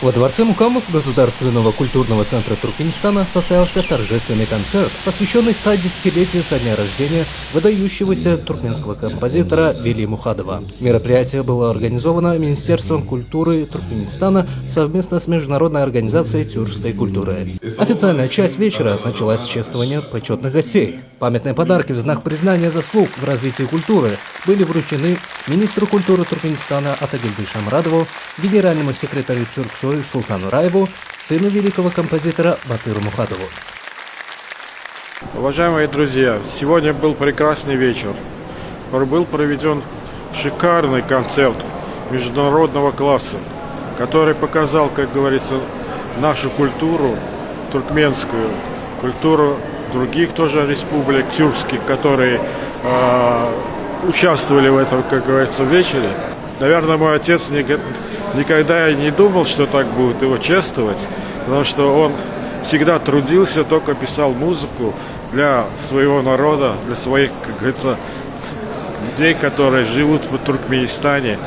Во дворце Мукамов Государственного культурного центра Туркменистана состоялся торжественный концерт, посвященный 110-летию со дня рождения выдающегося туркменского композитора Вели Мухадова. Мероприятие было организовано Министерством культуры Туркменистана совместно с Международной организацией тюркской культуры. Официальная часть вечера началась с чествования почетных гостей. Памятные подарки в знак признания заслуг в развитии культуры были вручены министру культуры Туркменистана Атагилды Шамрадову, генеральному секретарю Тюрксой Султану Раеву, сыну великого композитора Батыру Мухадову. Уважаемые друзья, сегодня был прекрасный вечер. Был проведен шикарный концерт международного класса, который показал, как говорится, нашу культуру, туркменскую, культуру других тоже республик тюркских, которые участвовали в этом, как говорится, вечере. Наверное, мой отец никогда не думал, что так будет его чествовать, потому что он всегда трудился, только писал музыку для своего народа, для своих, как говорится, людей, которые живут в Туркменистане.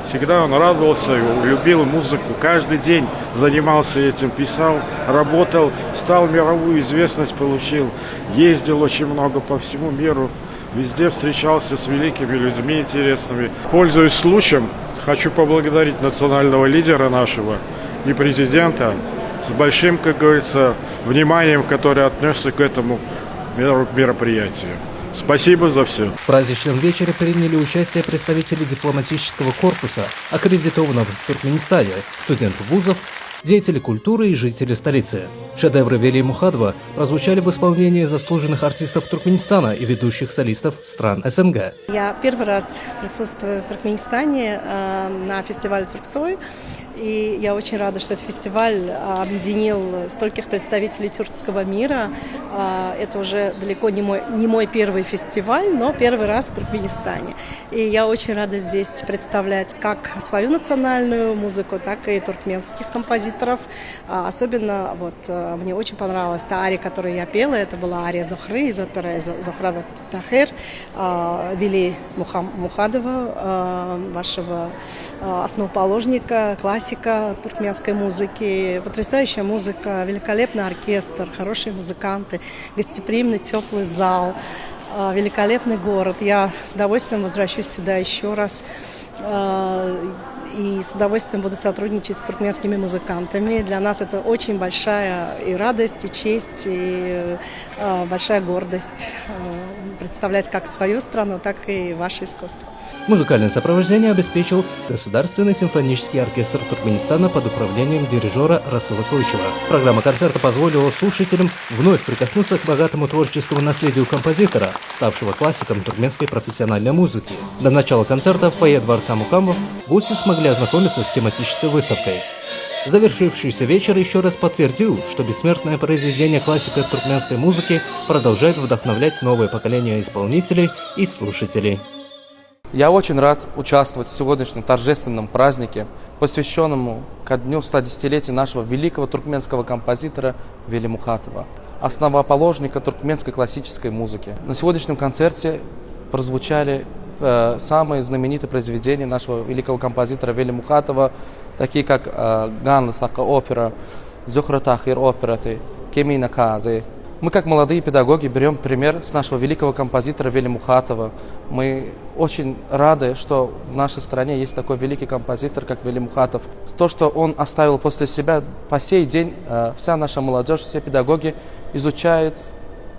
Всегда он радовался, любил музыку, каждый день занимался этим, писал, работал, стал мировую известность, получил, ездил очень много по всему миру. Везде встречался с великими людьми интересными. Пользуясь случаем, хочу поблагодарить национального лидера нашего и президента с большим, как говорится, вниманием, который отнесся к этому мероприятию. Спасибо за все. В праздничном вечере приняли участие представители дипломатического корпуса, аккредитованного в Туркменистане, студенты вузов, деятели культуры и жители столицы. Шедевры Вели Мухадова прозвучали в исполнении заслуженных артистов Туркменистана и ведущих солистов стран СНГ. Я первый раз присутствую в Туркменистане на фестивале «Тюрксой». И я очень рада, что этот фестиваль объединил стольких представителей тюркского мира. Это уже далеко не мой первый фестиваль, но первый раз в Туркменистане. И я очень рада здесь представлять как свою национальную музыку, так и туркменских композиторов. Особенно мне очень понравилась та ария, которую я пела. Это была ария Зохры из оперы «Зохра ва Тахир» Вели Мухадова, вашего основоположника, классика туркменской музыки, потрясающая музыка, великолепный оркестр, хорошие музыканты, гостеприимный теплый зал, великолепный город. Я с удовольствием возвращусь сюда еще раз и с удовольствием буду сотрудничать с туркменскими музыкантами. Для нас это очень большая и радость, и честь, и большая гордость представлять как свою страну, так и ваше искусство. Музыкальное сопровождение обеспечил Государственный симфонический оркестр Туркменистана под управлением дирижера Расыла Кылычева. Программа концерта позволила слушателям вновь прикоснуться к богатому творческому наследию композитора, ставшего классиком туркменской профессиональной музыки. До начала концерта в фойе дворца Мукамов гости смогли ознакомиться с тематической выставкой. Завершившийся вечер еще раз подтвердил, что бессмертное произведение классика туркменской музыки продолжает вдохновлять новое поколение исполнителей и слушателей. Я очень рад участвовать в сегодняшнем торжественном празднике, посвященному ко дню 110-летия нашего великого туркменского композитора Вели Мухадова, основоположника туркменской классической музыки. На сегодняшнем концерте прозвучали самые знаменитые произведения нашего великого композитора Вели Мухадова, такие как «Ганлы Сака опера», «Зохра Тахир опера», «Кемина Казы». Мы, как молодые педагоги, берем пример с нашего великого композитора Вели Мухадова. Мы очень рады, что в нашей стране есть такой великий композитор, как Вели Мухадов. То, что он оставил после себя, по сей день вся наша молодежь, все педагоги изучают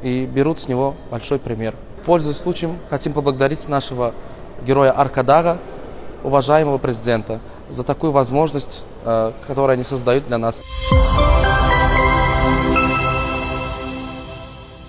и берут с него большой пример. Пользуясь случаем, хотим поблагодарить нашего героя Аркадага, уважаемого президента, за такую возможность, которую они создают для нас.